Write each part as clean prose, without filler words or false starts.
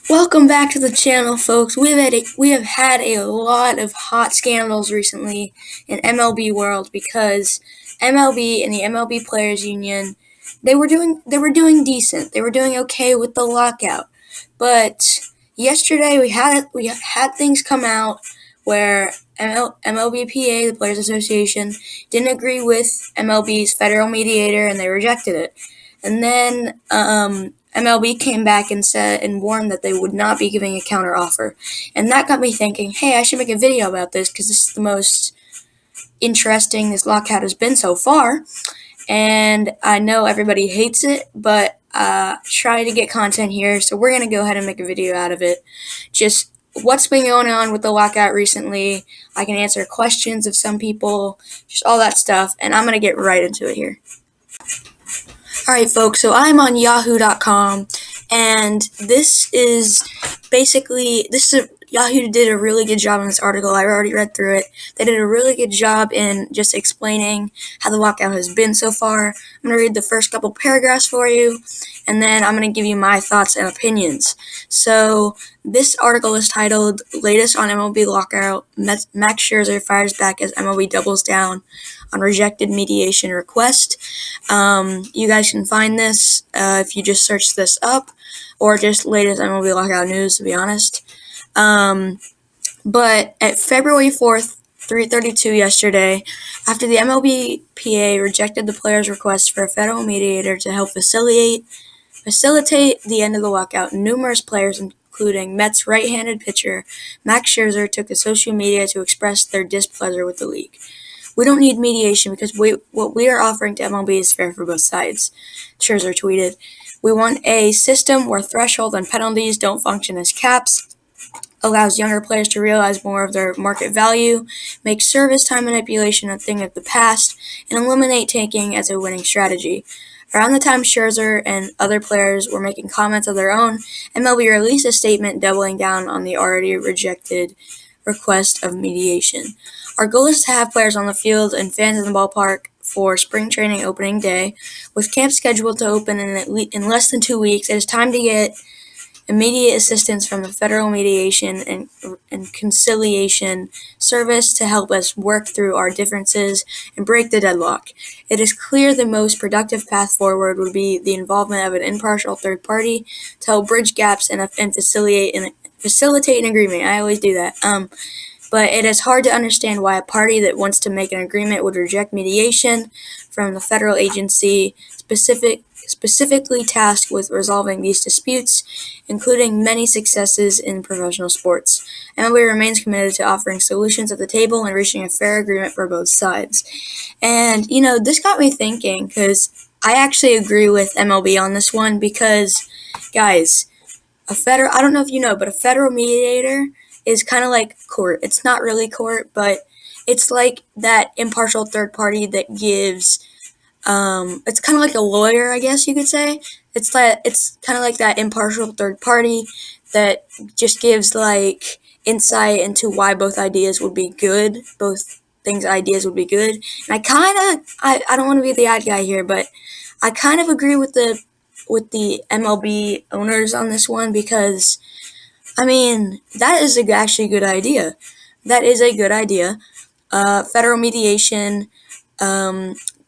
Welcome back to the channel, folks. We have had a lot of hot scandals recently in MLB world because MLB and the MLB Players Union they were doing decent. They were doing okay with the lockout. But yesterday we had things come out where MLBPA, the Players Association, didn't agree with MLB's federal mediator and they rejected it. And then MLB came back and said and warned that they would not be giving a counteroffer. And that got me thinking, hey, I should make a video about this because this is the most interesting this lockout has been so far. And I know everybody hates it, but try to get content here. So we're going to go ahead and make a video out of it. Just what's been going on with the lockout recently. I can answer questions of some people, just all that stuff. And I'm going to get right into it here. Alright, folks, so I'm on yahoo.com, and Yahoo did a really good job in this article. I already read through it. They did a really good job in just explaining how the lockout has been so far. I'm going to read the first couple paragraphs for you, and then I'm going to give you my thoughts and opinions. So, this article is titled, Latest on MLB Lockout, Max Scherzer Fires Back as MLB Doubles Down on Rejected Mediation Request. You guys can find this if you just search this up, or just latest MLB Lockout news, to be honest. But at February 4th, 3:32 yesterday, after the MLBPA rejected the players' request for a federal mediator to help facilitate the end of the lockout, numerous players, including Mets right-handed pitcher Max Scherzer, took to social media to express their displeasure with the league. We don't need mediation because what we are offering to MLB is fair for both sides, Scherzer tweeted. We want a system where threshold and penalties don't function as caps, allows younger players to realize more of their market value, make service time manipulation a thing of the past, and eliminate tanking as a winning strategy. Around the time Scherzer and other players were making comments of their own, MLB released a statement doubling down on the already rejected request of mediation. Our goal is to have players on the field and fans in the ballpark for spring training opening day. With camp scheduled to open in less than 2 weeks, it is time to get immediate assistance from the Federal Mediation and Conciliation Service to help us work through our differences and break the deadlock. It is clear the most productive path forward would be the involvement of an impartial third party to help bridge gaps and facilitate an agreement. I always do that. But it is hard to understand why a party that wants to make an agreement would reject mediation from the federal agency specifically tasked with resolving these disputes, including many successes in professional sports. MLB remains committed to offering solutions at the table and reaching a fair agreement for both sides. And, this got me thinking because I actually agree with MLB on this one because, guys, I don't know if you know, but a federal mediator is kind of like court. It's not really court, but it's like that impartial third party that gives, it's kind of like a lawyer, I guess you could say. It's kind of like that impartial third party that just gives like insight into why both ideas would be good, ideas would be good. And I don't want to be the odd guy here, but I kind of agree with the MLB owners on this one because, that is actually a good idea. That is a good idea. Federal mediation,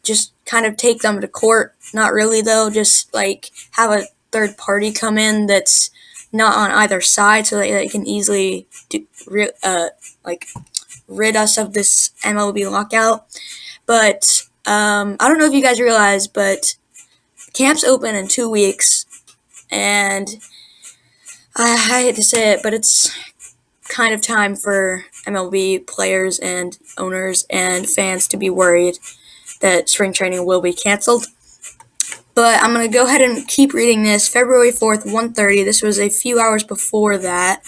just kind of take them to court. Not really, though. Just, have a third party come in that's not on either side so that they can easily rid us of this MLB lockout. But, I don't know if you guys realize, but camp's open in 2 weeks, and I hate to say it, but it's kind of time for MLB players and owners and fans to be worried that spring training will be canceled. But I'm going to go ahead and keep reading this. February 4th, 1:30. This was a few hours before that.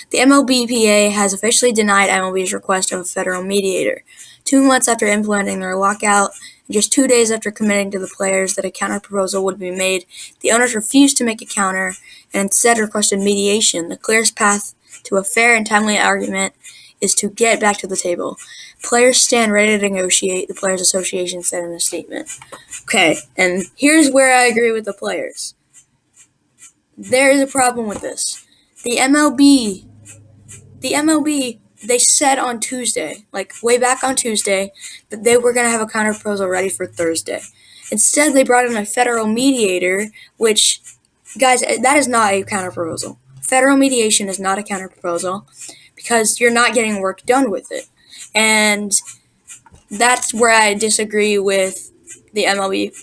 The MLBPA has officially denied MLB's request of a federal mediator. 2 months after implementing their lockout, and just 2 days after committing to the players that a counter-proposal would be made, the owners refused to make a counter and instead requested mediation. The clearest path to a fair and timely argument is to get back to the table. Players stand ready to negotiate, the Players Association said in a statement. Okay, and here's where I agree with the players. There is a problem with this. the MLB, they said on Tuesday, like way back on Tuesday, that they were going to have a counterproposal ready for Thursday. Instead, they brought in a federal mediator, which, guys, that is not a counterproposal. Federal mediation is not a counterproposal because you're not getting work done with it. And that's where I disagree with the MLB.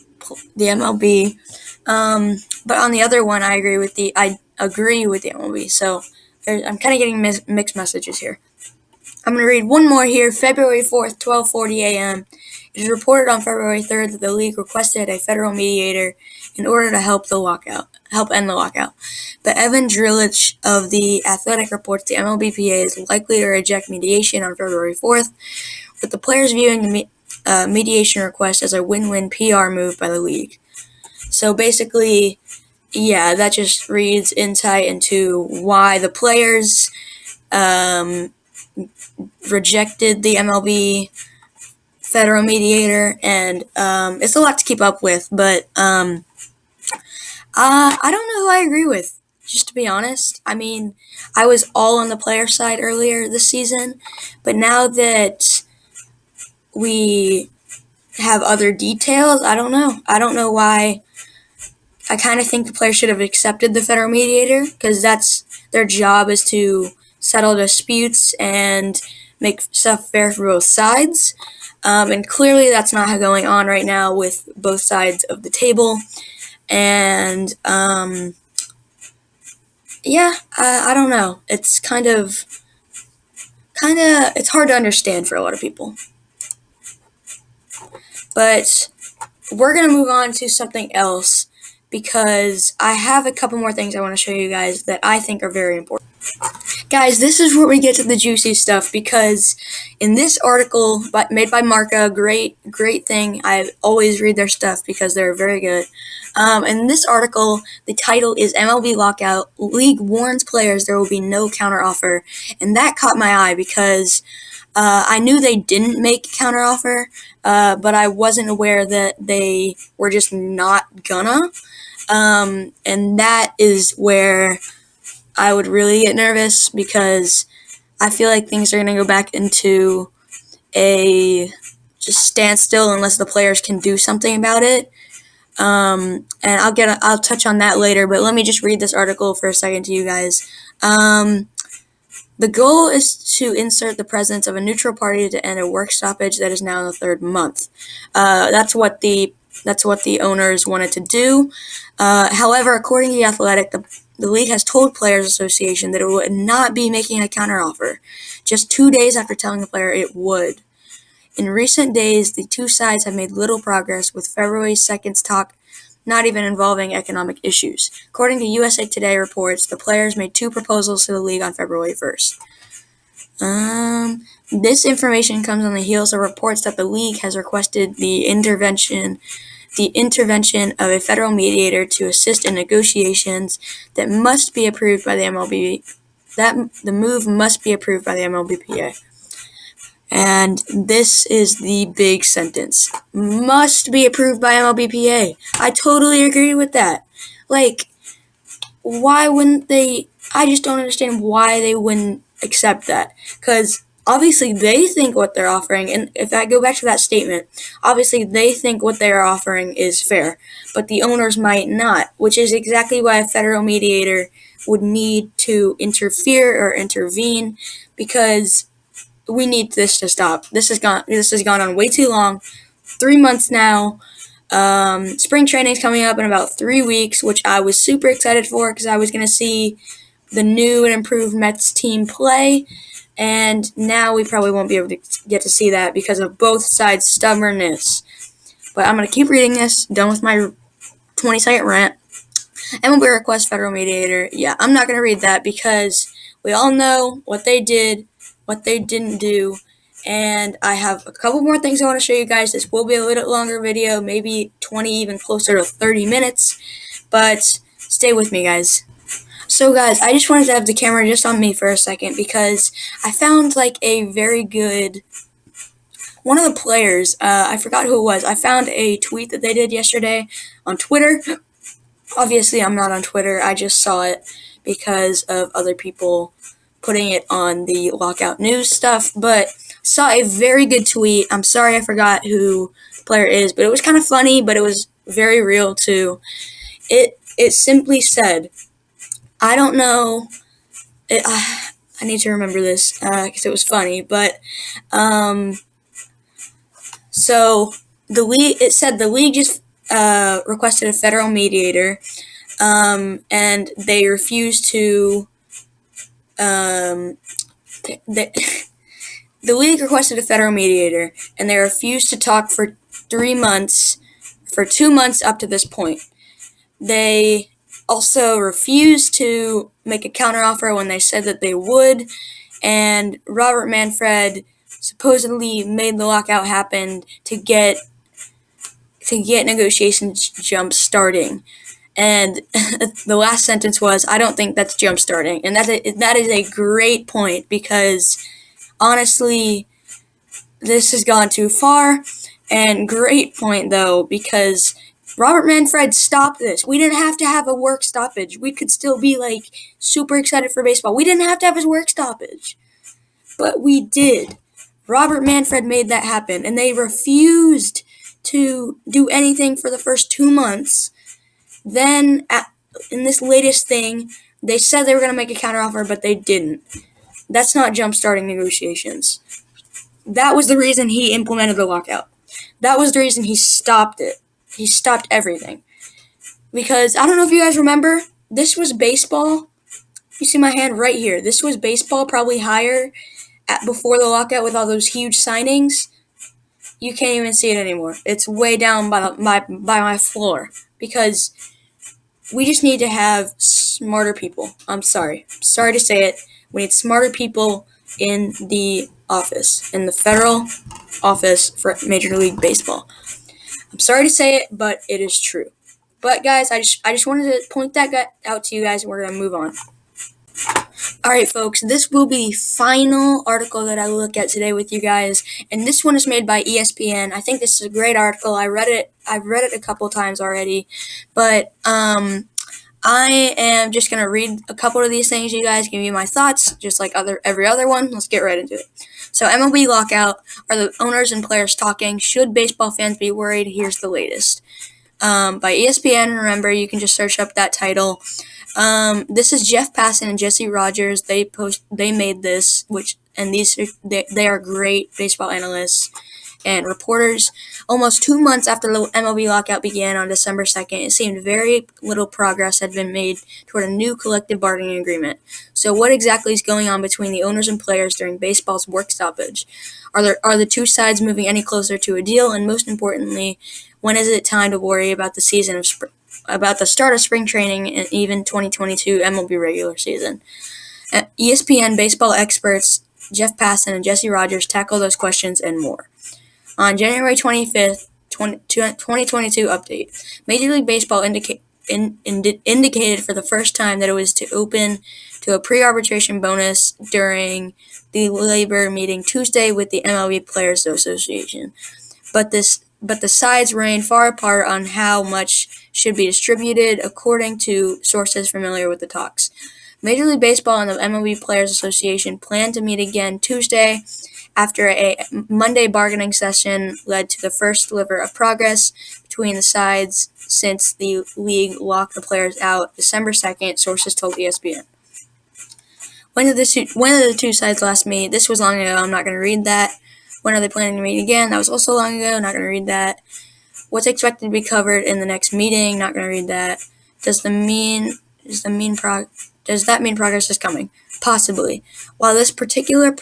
But on the other one, I agree with the MLB. So I'm kind of getting mixed messages here. I'm going to read one more here. February 4th, 12:40 a.m. It is reported on February 3rd that the league requested a federal mediator in order to help end the lockout. But Evan Drillich of The Athletic reports the MLBPA is likely to reject mediation on February 4th, with the players viewing the mediation request as a win-win PR move by the league. So basically, yeah, that just reads insight into why the players rejected the MLB federal mediator, and it's a lot to keep up with, but I don't know who I agree with, just to be honest. I mean, I was all on the player side earlier this season, but now that we have other details, I don't know. I don't know why. I kind of think the players should have accepted the federal mediator, because that's their job, is to settle disputes and make stuff fair for both sides. And clearly that's not going on right now with both sides of the table. And I don't know. It's kind of it's hard to understand for a lot of people. But we're going to move on to something else, because I have a couple more things I want to show you guys that I think are very important. Guys, this is where we get to the juicy stuff, because in this article made by Marca, great thing. I always read their stuff because they're very good. In this article, the title is MLB Lockout. League warns players there will be no counteroffer. And that caught my eye because I knew they didn't make a counteroffer, but I wasn't aware that they were just not gonna. And that is where I would really get nervous, because I feel like things are going to go back into a just standstill unless the players can do something about it. And I'll touch on that later, but let me just read this article for a second to you guys. The goal is to insert the presence of a neutral party to end a work stoppage that is now in the third month. That's what the owners wanted to do. However, according to The Athletic, the league has told Players Association that it would not be making a counteroffer, just 2 days after telling the player it would. In recent days, the two sides have made little progress, with February 2nd's talk not even involving economic issues. According to USA Today reports, the players made two proposals to the league on February 1st. This information comes on the heels of reports that the league has requested the intervention of a federal mediator to assist in negotiations that must be approved by the MLB. That the move must be approved by the MLBPA. And this is the big sentence. Must be approved by MLBPA. I totally agree with that. Like, why wouldn't they? I just don't understand why they wouldn't accept that. Because obviously they think what they're offering, and if I go back to that statement, obviously they think what they're offering is fair, but the owners might not, which is exactly why a federal mediator would need to interfere or intervene, because we need this to stop. This has gone on way too long. 3 months now. Spring training's coming up in about 3 weeks, which I was super excited for, because I was going to see the new and improved Mets team play. And now we probably won't be able to get to see that because of both sides' stubbornness. But I'm going to keep reading this. Done with my 20-second rant. MLB request federal mediator. Yeah, I'm not going to read that because we all know what they did, what they didn't do. And I have a couple more things I want to show you guys. This will be a little longer video, maybe 20, even closer to 30 minutes. But stay with me, guys. So guys, I just wanted to have the camera just on me for a second, because I found like a very good, one of the players, I forgot who it was. I found a tweet that they did yesterday on Twitter, Obviously, I'm not on Twitter. I just saw it because of other people putting it on the lockout news stuff, but saw a very good tweet. I'm sorry I forgot who the player is, but it was kind of funny, but it was very real too. It simply said, I don't know. I need to remember this because it was funny, but um, so the league. It said the league just requested a federal mediator, and they refused to. Um, they, the league requested a federal mediator, and they refused to talk for 3 months, for 2 months up to this point. They also refused to make a counteroffer when they said that they would, and Robert Manfred supposedly made the lockout happen to get negotiations jump starting. And the last sentence was, "I don't think that's jump starting," and that is a great point because honestly, this has gone too far. And great point though, because Robert Manfred stopped this. We didn't have to have a work stoppage. We could still be like super excited for baseball. We didn't have to have his work stoppage, but we did. Robert Manfred made that happen, and they refused to do anything for the first 2 months. Then, in this latest thing, they said they were going to make a counteroffer, but they didn't. That's not jump-starting negotiations. That was the reason he implemented the lockout. That was the reason he stopped it. He stopped everything. Because, I don't know if you guys remember, this was baseball. You see my hand right here. This was baseball, probably higher before the lockout with all those huge signings. You can't even see it anymore. It's way down by my floor. Because we just need to have smarter people. I'm sorry to say it. We need smarter people in the office, in the federal office for Major League Baseball. I'm sorry to say it, but it is true. But guys, I just wanted to point that out to you guys, and we're gonna move on. Alright folks, this will be the final article that I look at today with you guys, and this one is made by ESPN. I think this is a great article. I've read it a couple times already, but I am just going to read a couple of these things, you guys, give you my thoughts, just like every other one. Let's get right into it. So MLB Lockout, are the owners and players talking? Should baseball fans be worried? Here's the latest. By ESPN, remember, you can just search up that title. This is Jeff Passan and Jesse Rogers. They made this, they are great baseball analysts and reporters. Almost 2 months after the MLB lockout began on December 2nd, it seemed very little progress had been made toward a new collective bargaining agreement. So what exactly is going on between the owners and players during baseball's work stoppage? Are the two sides moving any closer to a deal? And most importantly, when is it time to worry about the season of about the start of spring training and even 2022 MLB regular season? ESPN baseball experts Jeff Passan and Jesse Rogers tackle those questions and more. On January 25th, 2022 update, Major League Baseball indicated for the first time that it was to open to a pre-arbitration bonus during the labor meeting Tuesday with the MLB Players Association. But the sides remain far apart on how much should be distributed, according to sources familiar with the talks. Major League Baseball and the MLB Players Association plan to meet again Tuesday after a Monday bargaining session led to the first sliver of progress between the sides since the league locked the players out December 2nd, sources told ESPN. When did the two sides last meet? This was long ago. I'm not going to read that. When are they planning to meet again? That was also long ago. Not going to read that. What's expected to be covered in the next meeting? Not going to read that. Does that mean progress is coming? Possibly. While this particular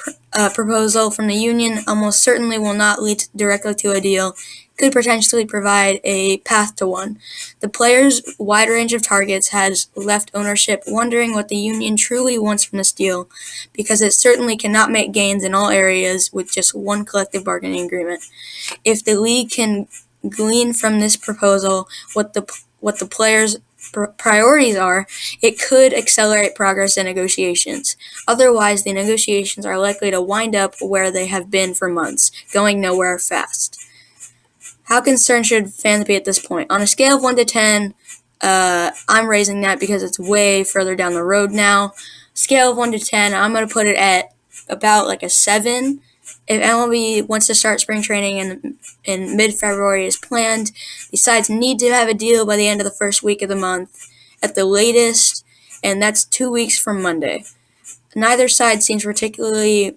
proposal from the union almost certainly will not lead directly to a deal, could potentially provide a path to one. The players' wide range of targets has left ownership wondering what the union truly wants from this deal, because it certainly cannot make gains in all areas with just one collective bargaining agreement. If the league can glean from this proposal what the players' priorities are, it could accelerate progress in negotiations. Otherwise, the negotiations are likely to wind up where they have been for months, going nowhere fast. How concerned should fans be at this point? On a scale of 1 to 10, I'm raising that because it's way further down the road now. Scale of 1 to 10, I'm going to put it at about like a 7. If MLB wants to start spring training in mid-February as planned, the sides need to have a deal by the end of the first week of the month at the latest, and that's 2 weeks from Monday. Neither side seems particularly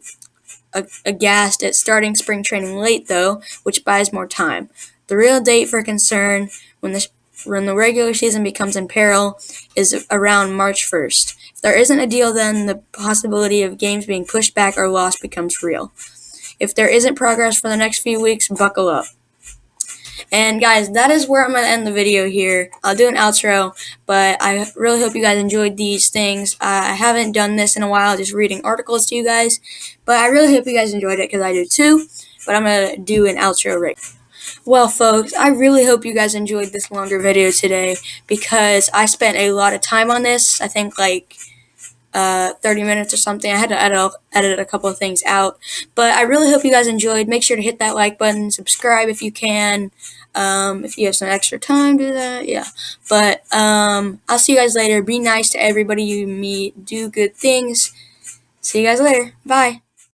aghast at starting spring training late, though, which buys more time. The real date for concern when the regular season becomes in peril is around March 1st. If there isn't a deal, then the possibility of games being pushed back or lost becomes real. If there isn't progress for the next few weeks, buckle up. And guys, that is where I'm going to end the video here. I'll do an outro, but I really hope you guys enjoyed these things. I haven't done this in a while, just reading articles to you guys, but I really hope you guys enjoyed it because I do too. But I'm going to do an outro right now. Well, folks, I really hope you guys enjoyed this longer video today because I spent a lot of time on this. I think like 30 minutes or something. I had to edit a couple of things out. But I really hope you guys enjoyed. Make sure to hit that like button. Subscribe if you can. If you have some extra time, do that. Yeah. But I'll see you guys later. Be nice to everybody you meet. Do good things. See you guys later. Bye.